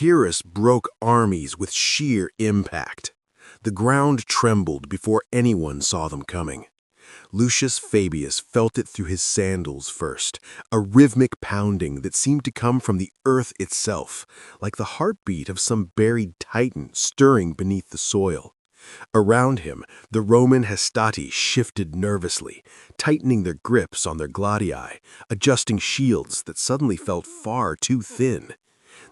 Pyrrhus broke armies with sheer impact. The ground trembled before anyone saw them coming. Lucius Fabius felt it through his sandals first, a rhythmic pounding that seemed to come from the earth itself, like the heartbeat of some buried titan stirring beneath the soil. Around him, the Roman hastati shifted nervously, tightening their grips on their gladii, adjusting shields that suddenly felt far too thin.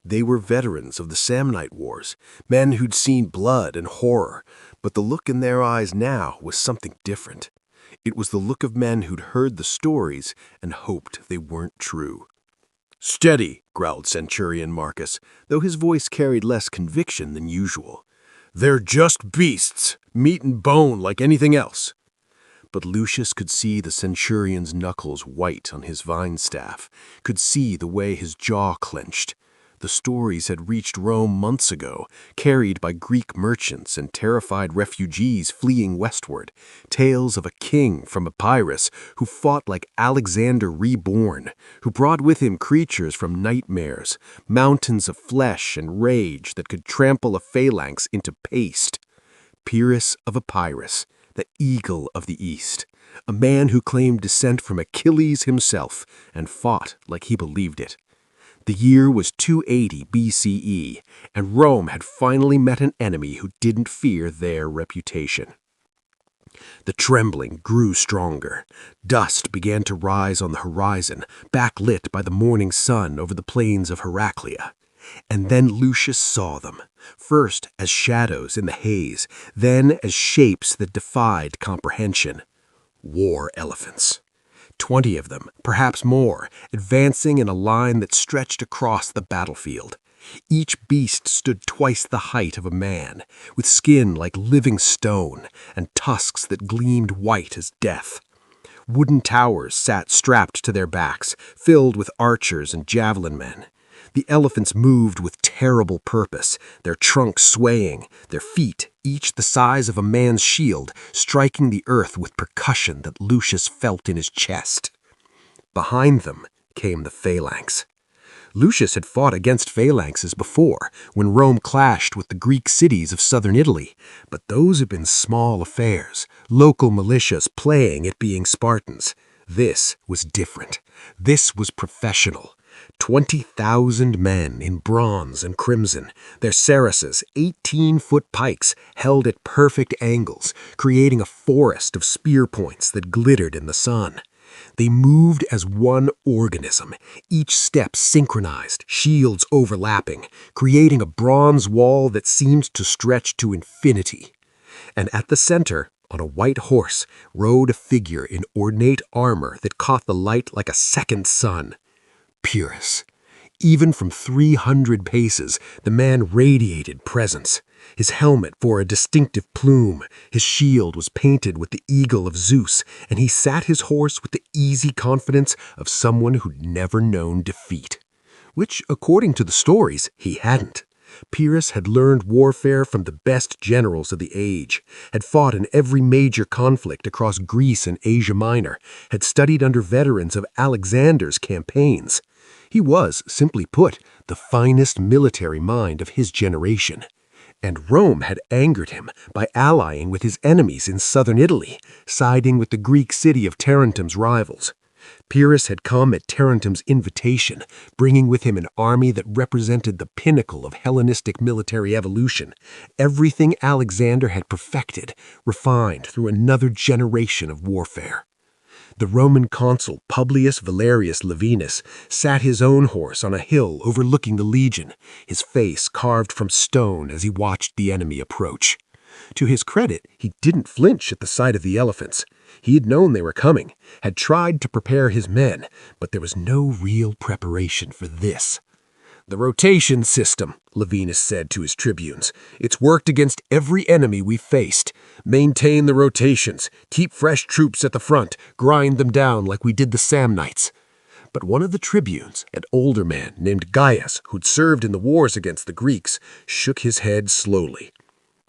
They were veterans of the Samnite Wars, men who'd seen blood and horror, but the look in their eyes now was something different. It was the look of men who'd heard the stories and hoped they weren't true. "Steady," growled Centurion Marcus, though his voice carried less conviction than usual. "They're just beasts, meat and bone like anything else." But Lucius could see the centurion's knuckles white on his vine staff, could see the way his jaw clenched. The stories had reached Rome months ago, carried by Greek merchants and terrified refugees fleeing westward, tales of a king from Epirus who fought like Alexander reborn, who brought with him creatures from nightmares, mountains of flesh and rage that could trample a phalanx into paste. Pyrrhus of Epirus, the eagle of the East, a man who claimed descent from Achilles himself and fought like he believed it. The year was 280 BCE, and Rome had finally met an enemy who didn't fear their reputation. The trembling grew stronger. Dust began to rise on the horizon, backlit by the morning sun over the plains of Heraclea. And then Lucius saw them, first as shadows in the haze, then as shapes that defied comprehension. War elephants. 20 of them, perhaps more, advancing in a line that stretched across the battlefield. Each beast stood twice the height of a man, with skin like living stone and tusks that gleamed white as death. Wooden towers sat strapped to their backs, filled with archers and javelin men. The elephants moved with terrible purpose, their trunks swaying, their feet, each the size of a man's shield, striking the earth with percussion that Lucius felt in his chest. Behind them came the phalanx. Lucius had fought against phalanxes before, when Rome clashed with the Greek cities of southern Italy, but those had been small affairs, local militias playing at being Spartans. This was different. This was professional. 20,000 men in bronze and crimson, their sarasses, 18-foot pikes, held at perfect angles, creating a forest of spear points that glittered in the sun. They moved as one organism, each step synchronized, shields overlapping, creating a bronze wall that seemed to stretch to infinity. And at the center, on a white horse, rode a figure in ornate armor that caught the light like a second sun. Pyrrhus. Even from 300 paces, the man radiated presence. His helmet bore a distinctive plume, his shield was painted with the eagle of Zeus, and he sat his horse with the easy confidence of someone who'd never known defeat. Which, according to the stories, he hadn't. Pyrrhus had learned warfare from the best generals of the age, had fought in every major conflict across Greece and Asia Minor, had studied under veterans of Alexander's campaigns. He was, simply put, the finest military mind of his generation. And Rome had angered him by allying with his enemies in southern Italy, siding with the Greek city of Tarentum's rivals. Pyrrhus had come at Tarentum's invitation, bringing with him an army that represented the pinnacle of Hellenistic military evolution, everything Alexander had perfected, refined through another generation of warfare. The Roman consul Publius Valerius Laevinus sat his own horse on a hill overlooking the legion, his face carved from stone as he watched the enemy approach. To his credit, he didn't flinch at the sight of the elephants. He had known they were coming, had tried to prepare his men, but there was no real preparation for this. "The rotation system," Laevinus said to his tribunes. "It's worked against every enemy we've faced. Maintain the rotations, keep fresh troops at the front, grind them down like we did the Samnites." But one of the tribunes, an older man named Gaius, who'd served in the wars against the Greeks, shook his head slowly.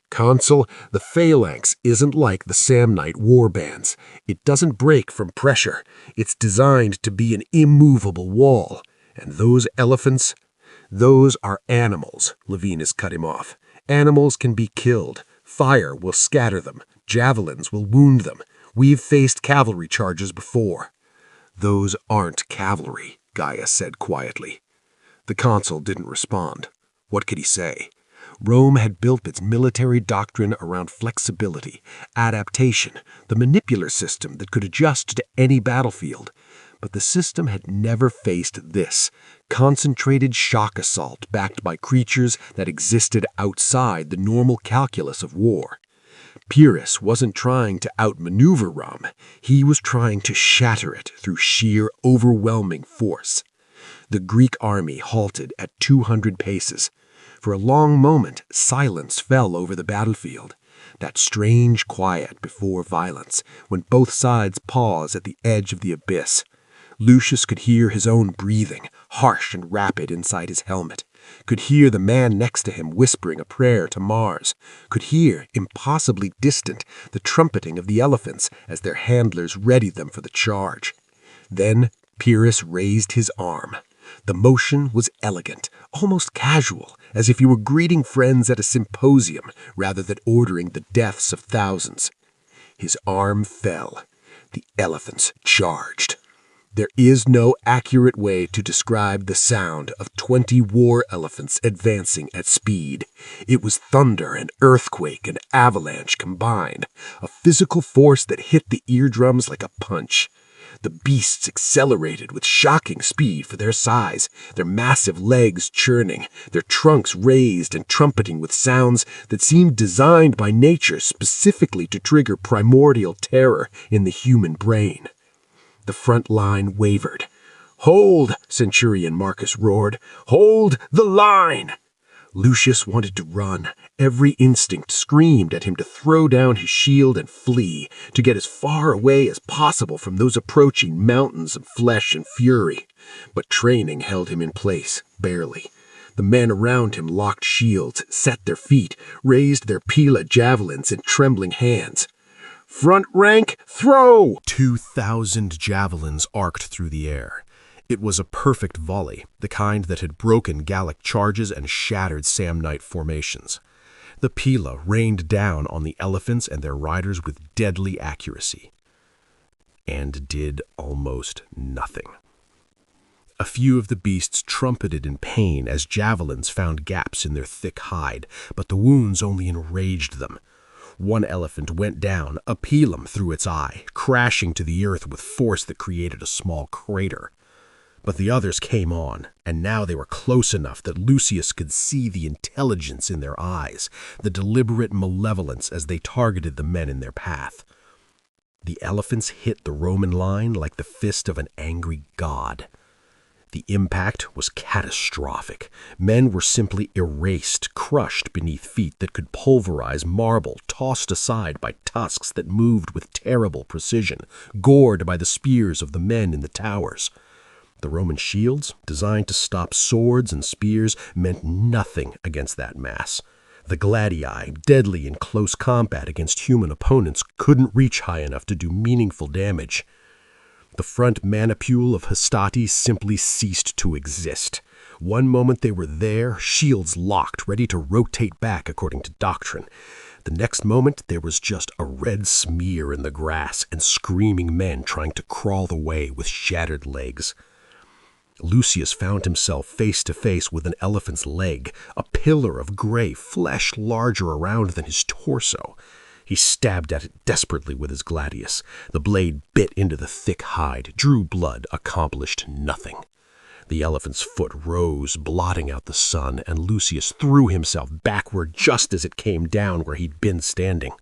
"Consul, the phalanx isn't like the Samnite war bands. It doesn't break from pressure. It's designed to be an immovable wall. And those elephants, "Those are animals," Lavinus cut him off. "Animals can be killed. Fire will scatter them. Javelins will wound them. We've faced cavalry charges before." "Those aren't cavalry," Gaius said quietly. The consul didn't respond. What could he say? Rome had built its military doctrine around flexibility, adaptation, the manipular system that could adjust to any battlefield. But the system had never faced this, concentrated shock assault backed by creatures that existed outside the normal calculus of war. Pyrrhus wasn't trying to outmaneuver Rome. He was trying to shatter it through sheer, overwhelming force. The Greek army halted at 200 paces. For a long moment, silence fell over the battlefield. That strange quiet before violence, when both sides pause at the edge of the abyss. Lucius could hear his own breathing, harsh and rapid inside his helmet. Could hear the man next to him whispering a prayer to Mars. Could hear, impossibly distant, the trumpeting of the elephants as their handlers readied them for the charge. Then Pyrrhus raised his arm. The motion was elegant, almost casual, as if he were greeting friends at a symposium rather than ordering the deaths of thousands. His arm fell. The elephants charged. There is no accurate way to describe the sound of 20 war elephants advancing at speed. It was thunder and earthquake and avalanche combined, a physical force that hit the eardrums like a punch. The beasts accelerated with shocking speed for their size, their massive legs churning, their trunks raised and trumpeting with sounds that seemed designed by nature specifically to trigger primordial terror in the human brain. The front line wavered. "Hold!" Centurion Marcus roared. "Hold the line!" Lucius wanted to run. Every instinct screamed at him to throw down his shield and flee, to get as far away as possible from those approaching mountains of flesh and fury. But training held him in place, barely. The men around him locked shields, set their feet, raised their pila javelins in trembling hands. "Front rank, throw!" 2,000 javelins arced through the air. It was a perfect volley, the kind that had broken Gallic charges and shattered Samnite formations. The pila rained down on the elephants and their riders with deadly accuracy, and did almost nothing. A few of the beasts trumpeted in pain as javelins found gaps in their thick hide, but the wounds only enraged them. One elephant went down, a pilum through its eye, crashing to the earth with force that created a small crater. But the others came on, and now they were close enough that Lucius could see the intelligence in their eyes, the deliberate malevolence as they targeted the men in their path. The elephants hit the Roman line like the fist of an angry god. The impact was catastrophic. Men were simply erased, crushed beneath feet that could pulverize marble, tossed aside by tusks that moved with terrible precision, gored by the spears of the men in the towers. The Roman shields, designed to stop swords and spears, meant nothing against that mass. The gladii, deadly in close combat against human opponents, couldn't reach high enough to do meaningful damage. The front manipule of Hastati simply ceased to exist. One moment they were there, shields locked, ready to rotate back according to doctrine. The next moment there was just a red smear in the grass and screaming men trying to crawl the way with shattered legs. Lucius found himself face to face with an elephant's leg, a pillar of gray flesh larger around than his torso. He stabbed at it desperately with his gladius. The blade bit into the thick hide, drew blood, accomplished nothing. The elephant's foot rose, blotting out the sun, and Lucius threw himself backward just as it came down where he'd been standing.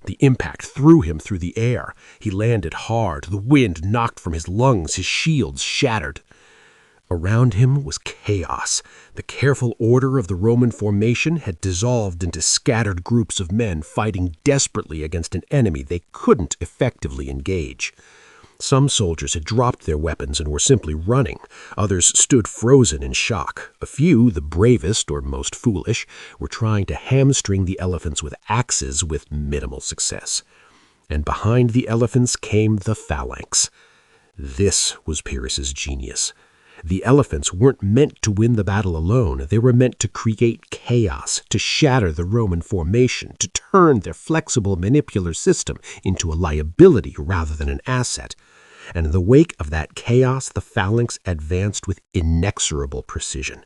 The impact threw him through the air. He landed hard, the wind knocked from his lungs, his shields shattered. Around him was chaos. The careful order of the Roman formation had dissolved into scattered groups of men fighting desperately against an enemy they couldn't effectively engage. Some soldiers had dropped their weapons and were simply running. Others stood frozen in shock. A few, the bravest or most foolish, were trying to hamstring the elephants with axes with minimal success. And behind the elephants came the phalanx. This was Pyrrhus's genius. The elephants weren't meant to win the battle alone. They were meant to create chaos, to shatter the Roman formation, to turn their flexible manipular system into a liability rather than an asset. And in the wake of that chaos, the phalanx advanced with inexorable precision.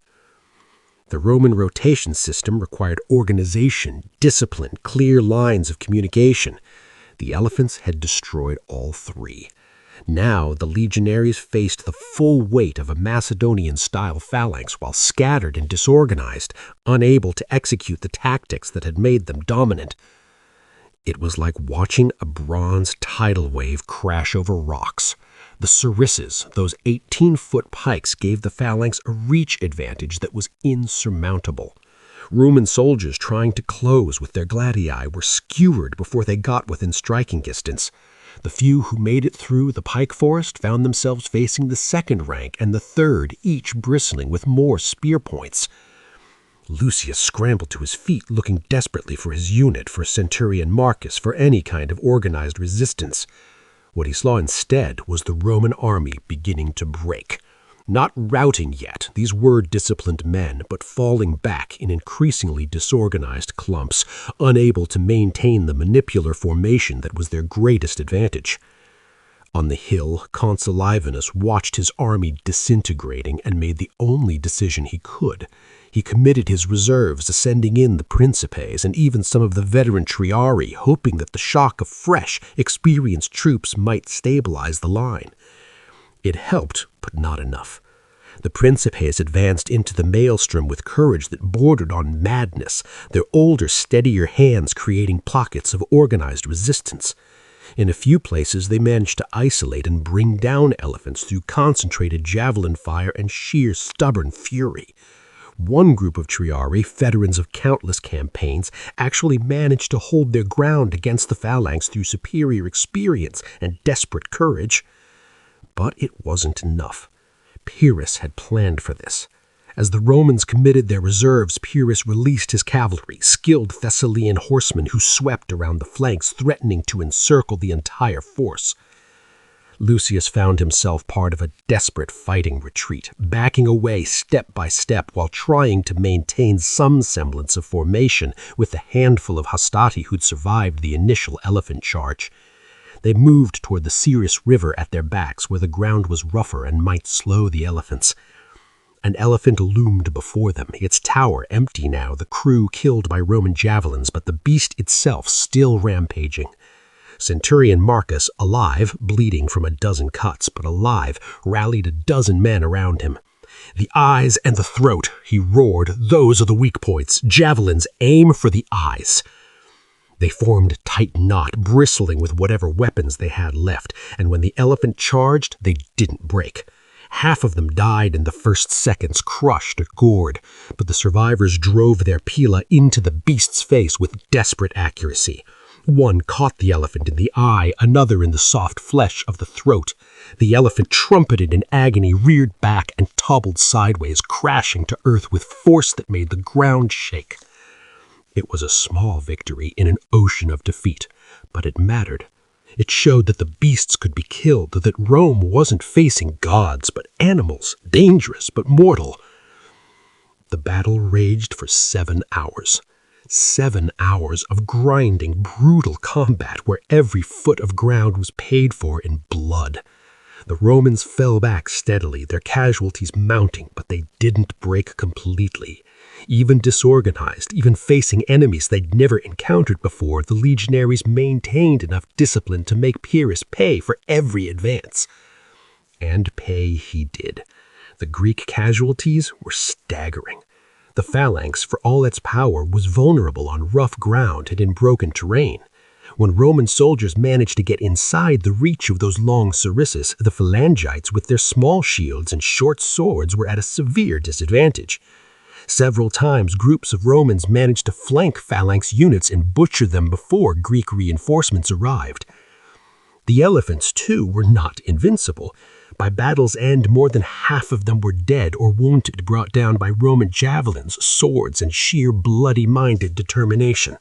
The Roman rotation system required organization, discipline, clear lines of communication. The elephants had destroyed all three. Now the legionaries faced the full weight of a Macedonian-style phalanx while scattered and disorganized, unable to execute the tactics that had made them dominant. It was like watching a bronze tidal wave crash over rocks. The sarissas, those 18-foot pikes, gave the phalanx a reach advantage that was insurmountable. Roman soldiers trying to close with their gladii were skewered before they got within striking distance. The few who made it through the pike forest found themselves facing the second rank and the third, each bristling with more spear points. Lucius scrambled to his feet, looking desperately for his unit, for Centurion Marcus, for any kind of organized resistance. What he saw instead was the Roman army beginning to break. Not routing yet, these were disciplined men, but falling back in increasingly disorganized clumps, unable to maintain the manipular formation that was their greatest advantage. On the hill, Consul Ivanus watched his army disintegrating and made the only decision he could. He committed his reserves, sending in the Principes and even some of the veteran Triarii, hoping that the shock of fresh, experienced troops might stabilize the line. It helped, but not enough. The Principes advanced into the maelstrom with courage that bordered on madness, their older, steadier hands creating pockets of organized resistance. In a few places, they managed to isolate and bring down elephants through concentrated javelin fire and sheer stubborn fury. One group of Triarii, veterans of countless campaigns, actually managed to hold their ground against the phalanx through superior experience and desperate courage. But it wasn't enough. Pyrrhus had planned for this. As the Romans committed their reserves, Pyrrhus released his cavalry, skilled Thessalian horsemen who swept around the flanks, threatening to encircle the entire force. Lucius found himself part of a desperate fighting retreat, backing away step by step while trying to maintain some semblance of formation with the handful of hastati who'd survived the initial elephant charge. They moved toward the Sirius River at their backs, where the ground was rougher and might slow the elephants. An elephant loomed before them, its tower empty now, the crew killed by Roman javelins, but the beast itself still rampaging. Centurion Marcus, alive, bleeding from a dozen cuts, but alive, rallied a dozen men around him. "The eyes and the throat," he roared. "Those are the weak points. Javelins, aim for the eyes." They formed a tight knot, bristling with whatever weapons they had left, and when the elephant charged, they didn't break. Half of them died in the first seconds, crushed or gored, but the survivors drove their pila into the beast's face with desperate accuracy. One caught the elephant in the eye, another in the soft flesh of the throat. The elephant trumpeted in agony, reared back, and toppled sideways, crashing to earth with force that made the ground shake. It was a small victory in an ocean of defeat, but it mattered. It showed that the beasts could be killed, that Rome wasn't facing gods, but animals, dangerous but mortal. The battle raged for 7 hours. 7 hours of grinding, brutal combat where every foot of ground was paid for in blood. The Romans fell back steadily, their casualties mounting, but they didn't break completely. Even disorganized, even facing enemies they'd never encountered before, the legionaries maintained enough discipline to make Pyrrhus pay for every advance. And pay he did. The Greek casualties were staggering. The phalanx, for all its power, was vulnerable on rough ground and in broken terrain. When Roman soldiers managed to get inside the reach of those long sarissas, the phalangites with their small shields and short swords were at a severe disadvantage. Several times, groups of Romans managed to flank phalanx units and butcher them before Greek reinforcements arrived. The elephants, too, were not invincible. By battle's end, more than half of them were dead or wounded, brought down by Roman javelins, swords, and sheer bloody-minded determination.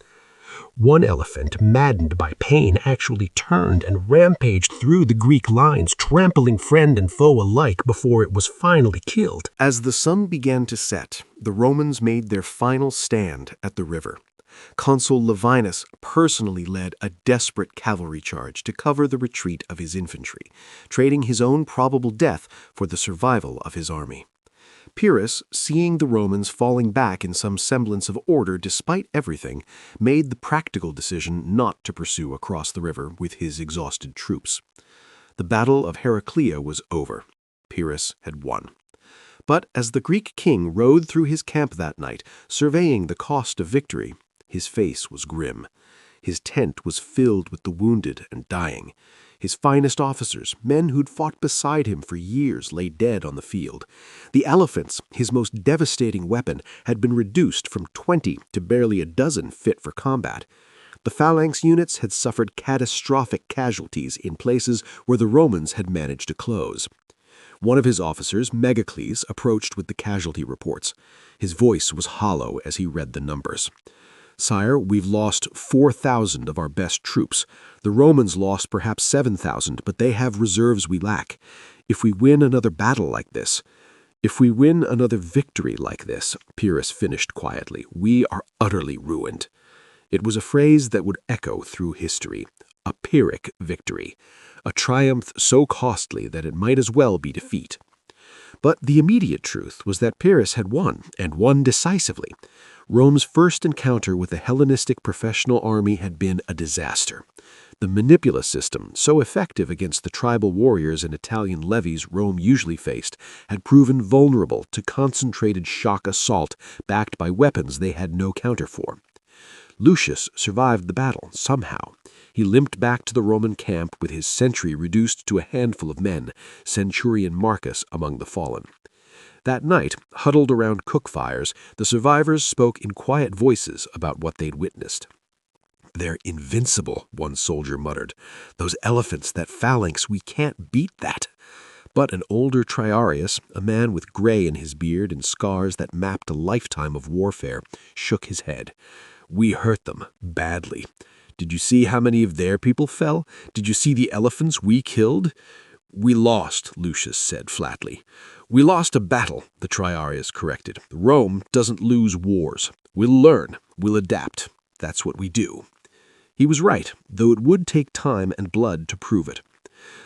One elephant, maddened by pain, actually turned and rampaged through the Greek lines, trampling friend and foe alike before it was finally killed. As the sun began to set, the Romans made their final stand at the river. Consul Lavinus personally led a desperate cavalry charge to cover the retreat of his infantry, trading his own probable death for the survival of his army. Pyrrhus, seeing the Romans falling back in some semblance of order despite everything, made the practical decision not to pursue across the river with his exhausted troops. The Battle of Heraclea was over. Pyrrhus had won. But as the Greek king rode through his camp that night, surveying the cost of victory, his face was grim. His tent was filled with the wounded and dying. His finest officers, men who'd fought beside him for years, lay dead on the field. The elephants, his most devastating weapon, had been reduced from 20 to barely a dozen fit for combat. The phalanx units had suffered catastrophic casualties in places where the Romans had managed to close. One of his officers, Megacles, approached with the casualty reports. His voice was hollow as he read the numbers. "Sire, we've lost 4,000 of our best troops. The Romans lost perhaps 7,000, but they have reserves we lack. If we win another battle like this, if we win another victory like this," Pyrrhus finished quietly, "we are utterly ruined." It was a phrase that would echo through history. A Pyrrhic victory. A triumph so costly that it might as well be defeat. But the immediate truth was that Pyrrhus had won, and won decisively. Rome's first encounter with the Hellenistic professional army had been a disaster. The manipula system, so effective against the tribal warriors and Italian levies Rome usually faced, had proven vulnerable to concentrated shock assault backed by weapons they had no counter for. Lucius survived the battle, somehow. He limped back to the Roman camp with his century reduced to a handful of men, Centurion Marcus among the fallen. That night, huddled around cook fires, the survivors spoke in quiet voices about what they'd witnessed. "They're invincible," one soldier muttered. "Those elephants, that phalanx, we can't beat that." But an older Triarius, a man with gray in his beard and scars that mapped a lifetime of warfare, shook his head. "We hurt them, badly. Did you see how many of their people fell? Did you see the elephants we killed?" "We lost," Lucius said flatly. "We lost a battle," the Triarius corrected. "Rome doesn't lose wars. We'll learn. We'll adapt. That's what we do." He was right, though it would take time and blood to prove it.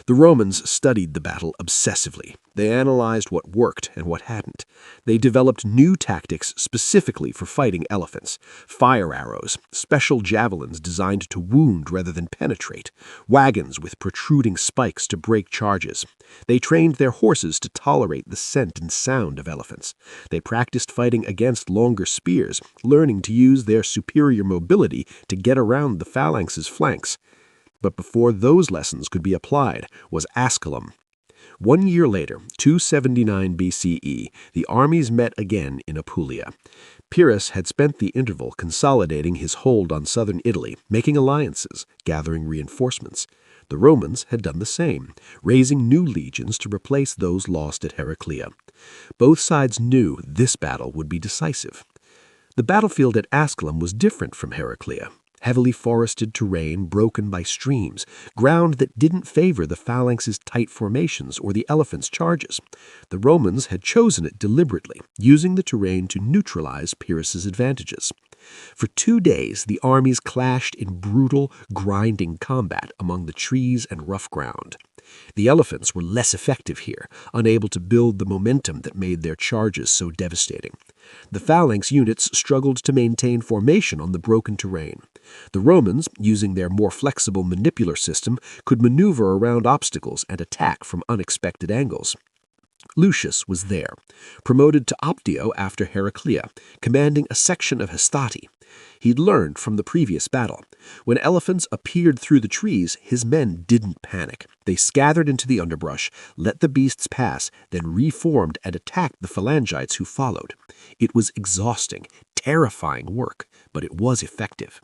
The Romans studied the battle obsessively. They analyzed what worked and what hadn't. They developed new tactics specifically for fighting elephants. Fire arrows, special javelins designed to wound rather than penetrate, wagons with protruding spikes to break charges. They trained their horses to tolerate the scent and sound of elephants. They practiced fighting against longer spears, learning to use their superior mobility to get around the phalanx's flanks. But before those lessons could be applied was Asculum. 1 year later, 279 BCE, the armies met again in Apulia. Pyrrhus had spent the interval consolidating his hold on southern Italy, making alliances, gathering reinforcements. The Romans had done the same, raising new legions to replace those lost at Heraclea. Both sides knew this battle would be decisive. The battlefield at Asculum was different from Heraclea. Heavily forested terrain broken by streams, ground that didn't favor the phalanx's tight formations or the elephants' charges. The Romans had chosen it deliberately, using the terrain to neutralize Pyrrhus's advantages. For 2 days, the armies clashed in brutal, grinding combat among the trees and rough ground. The elephants were less effective here, unable to build the momentum that made their charges so devastating. The phalanx units struggled to maintain formation on the broken terrain. The Romans, using their more flexible manipular system, could maneuver around obstacles and attack from unexpected angles. Lucius was there, promoted to Optio after Heraclea, commanding a section of Hastati. He'd learned from the previous battle. When elephants appeared through the trees, his men didn't panic. They scattered into the underbrush, let the beasts pass, then reformed and attacked the phalangites who followed. It was exhausting, terrifying work, but it was effective.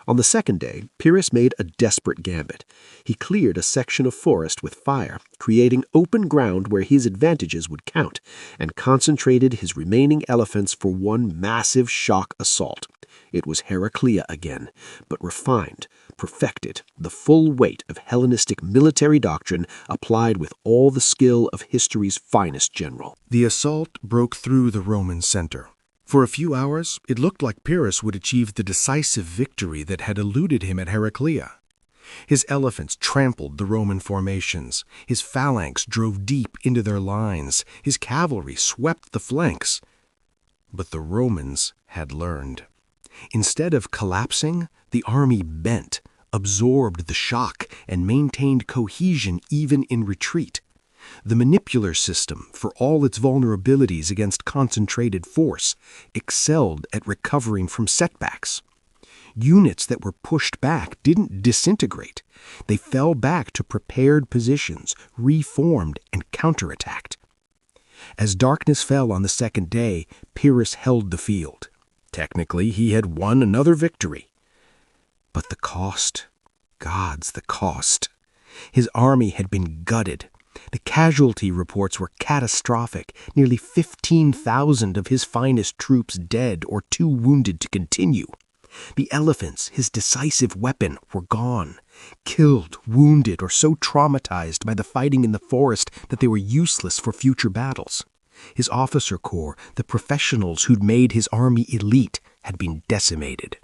On the second day, Pyrrhus made a desperate gambit. He cleared a section of forest with fire, creating open ground where his advantages would count, and concentrated his remaining elephants for one massive shock assault. It was Heraclea again, but refined, perfected, the full weight of Hellenistic military doctrine applied with all the skill of history's finest general. The assault broke through the Roman center. For a few hours, it looked like Pyrrhus would achieve the decisive victory that had eluded him at Heraclea. His elephants trampled the Roman formations, his phalanx drove deep into their lines, his cavalry swept the flanks. But the Romans had learned. Instead of collapsing, the army bent, absorbed the shock, and maintained cohesion even in retreat. The manipular system, for all its vulnerabilities against concentrated force, excelled at recovering from setbacks. Units that were pushed back didn't disintegrate. They fell back to prepared positions, reformed, and counterattacked. As darkness fell on the second day, Pyrrhus held the field. Technically, he had won another victory. But the cost, gods, the cost. His army had been gutted. The casualty reports were catastrophic, nearly 15,000 of his finest troops dead or too wounded to continue. The elephants, his decisive weapon, were gone, killed, wounded, or so traumatized by the fighting in the forest that they were useless for future battles. His officer corps, the professionals who'd made his army elite, had been decimated.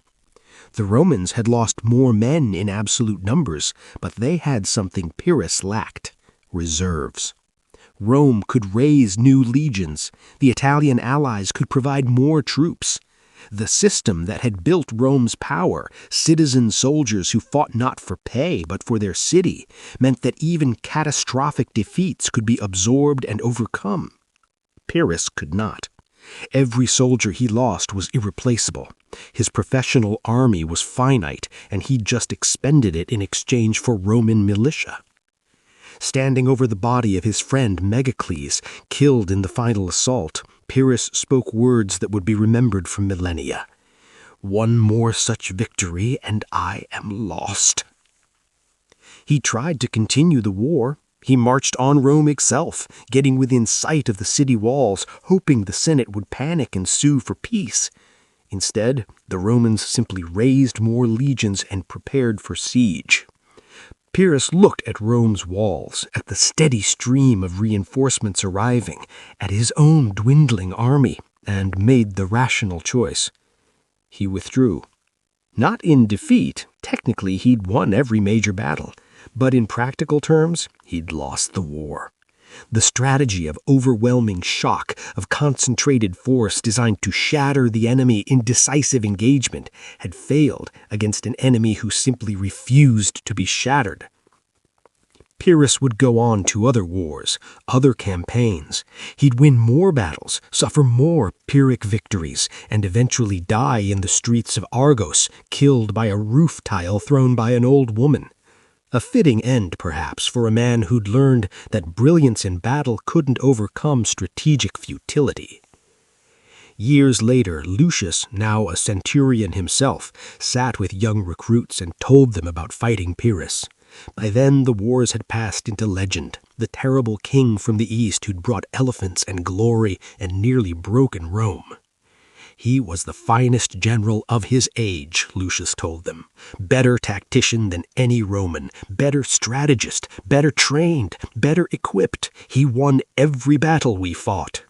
The Romans had lost more men in absolute numbers, but they had something Pyrrhus lacked: reserves. Rome could raise new legions. The Italian allies could provide more troops. The system that had built Rome's power, citizen soldiers who fought not for pay but for their city, meant that even catastrophic defeats could be absorbed and overcome. Pyrrhus could not. Every soldier he lost was irreplaceable. His professional army was finite, and he'd just expended it in exchange for Roman militia. Standing over the body of his friend Megacles, killed in the final assault, Pyrrhus spoke words that would be remembered for millennia. "One more such victory, and I am lost." He tried to continue the war. He marched on Rome itself, getting within sight of the city walls, hoping the Senate would panic and sue for peace. Instead, the Romans simply raised more legions and prepared for siege. Pyrrhus looked at Rome's walls, at the steady stream of reinforcements arriving, at his own dwindling army, and made the rational choice. He withdrew. Not in defeat. Technically, he'd won every major battle. But in practical terms, he'd lost the war. The strategy of overwhelming shock, of concentrated force designed to shatter the enemy in decisive engagement, had failed against an enemy who simply refused to be shattered. Pyrrhus would go on to other wars, other campaigns. He'd win more battles, suffer more Pyrrhic victories, and eventually die in the streets of Argos, killed by a roof tile thrown by an old woman. A fitting end, perhaps, for a man who'd learned that brilliance in battle couldn't overcome strategic futility. Years later, Lucius, now a centurion himself, sat with young recruits and told them about fighting Pyrrhus. By then, the wars had passed into legend, the terrible king from the east who'd brought elephants and glory and nearly broken Rome. He was the finest general of his age, Lucius told them. Better tactician than any Roman, better strategist, better trained, better equipped. He won every battle we fought.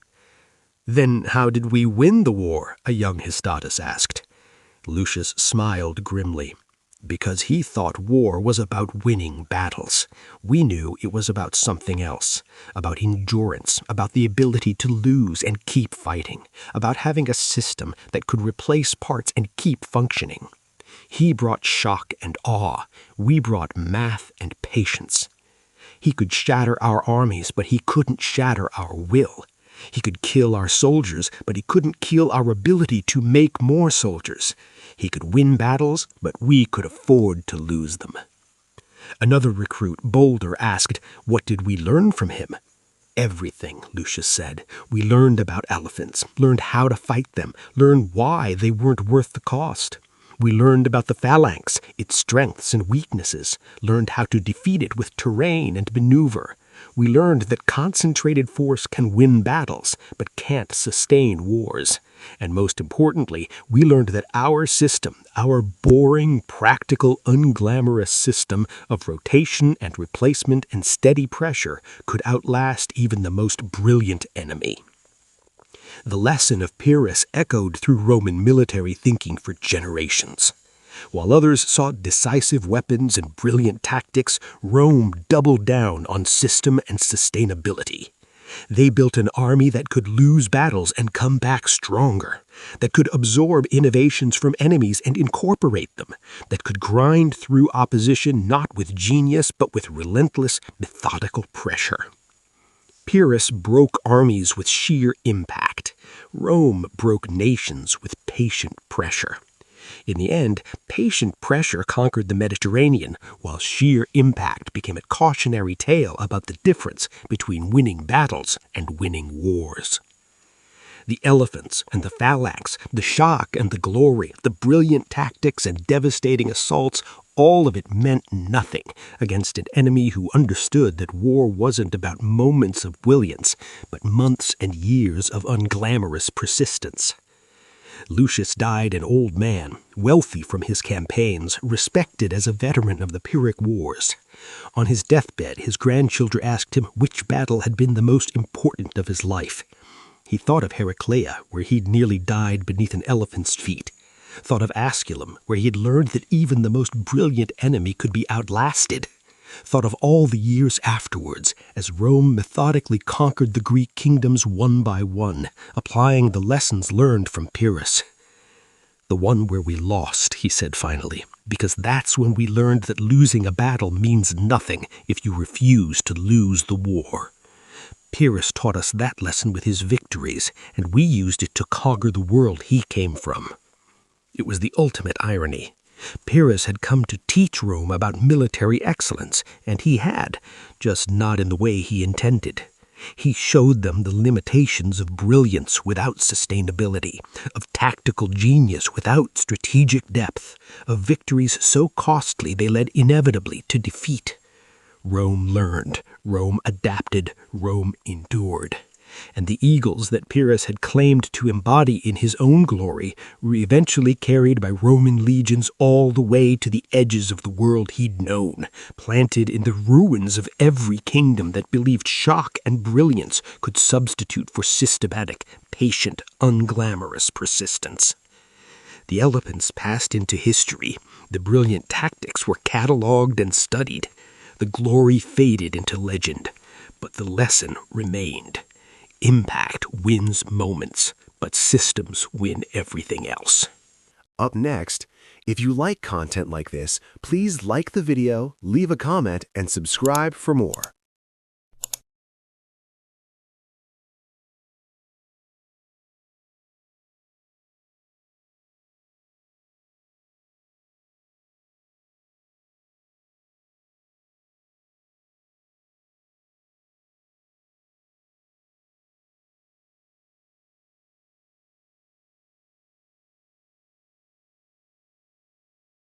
"Then how did we win the war?" a young Histatus asked. Lucius smiled grimly. "Because he thought war was about winning battles. We knew it was about something else, about endurance, about the ability to lose and keep fighting, about having a system that could replace parts and keep functioning. He brought shock and awe. We brought math and patience. He could shatter our armies, but he couldn't shatter our will. He could kill our soldiers, but he couldn't kill our ability to make more soldiers. He could win battles, but we could afford to lose them." Another recruit, bolder, asked, "What did we learn from him?" "Everything," Lucius said. "We learned about elephants, learned how to fight them, learned why they weren't worth the cost. We learned about the phalanx, its strengths and weaknesses, learned how to defeat it with terrain and maneuver. We learned that concentrated force can win battles, but can't sustain wars. And most importantly, we learned that our system, our boring, practical, unglamorous system of rotation and replacement and steady pressure could outlast even the most brilliant enemy. The lesson of Pyrrhus echoed through Roman military thinking for generations. While others sought decisive weapons and brilliant tactics, Rome doubled down on system and sustainability. They built an army that could lose battles and come back stronger, that could absorb innovations from enemies and incorporate them, that could grind through opposition not with genius but with relentless, methodical pressure. Pyrrhus broke armies with sheer impact. Rome broke nations with patient pressure. In the end, patient pressure conquered the Mediterranean, while sheer impact became a cautionary tale about the difference between winning battles and winning wars. The elephants and the phalanx, the shock and the glory, the brilliant tactics and devastating assaults, all of it meant nothing against an enemy who understood that war wasn't about moments of brilliance, but months and years of unglamorous persistence. Lucius died an old man, wealthy from his campaigns, respected as a veteran of the Pyrrhic Wars. On his deathbed, his grandchildren asked him which battle had been the most important of his life. He thought of Heraclea, where he'd nearly died beneath an elephant's feet. Thought of Asculum, where he had learned that even the most brilliant enemy could be outlasted. Thought of all the years afterwards, as Rome methodically conquered the Greek kingdoms one by one, applying the lessons learned from Pyrrhus. "The one where we lost," he said finally, "because that's when we learned that losing a battle means nothing if you refuse to lose the war." Pyrrhus taught us that lesson with his victories, and we used it to conquer the world he came from. It was the ultimate irony. Pyrrhus had come to teach Rome about military excellence, and he had, just not in the way he intended. He showed them the limitations of brilliance without sustainability, of tactical genius without strategic depth, of victories so costly they led inevitably to defeat. Rome learned, Rome adapted, Rome endured. And the eagles that Pyrrhus had claimed to embody in his own glory were eventually carried by Roman legions all the way to the edges of the world he'd known, planted in the ruins of every kingdom that believed shock and brilliance could substitute for systematic, patient, unglamorous persistence. The elephants passed into history. The brilliant tactics were catalogued and studied. The glory faded into legend, but the lesson remained. Impact wins moments, but systems win everything else. Up next, if you like content like this, please like the video, leave a comment, and subscribe for more.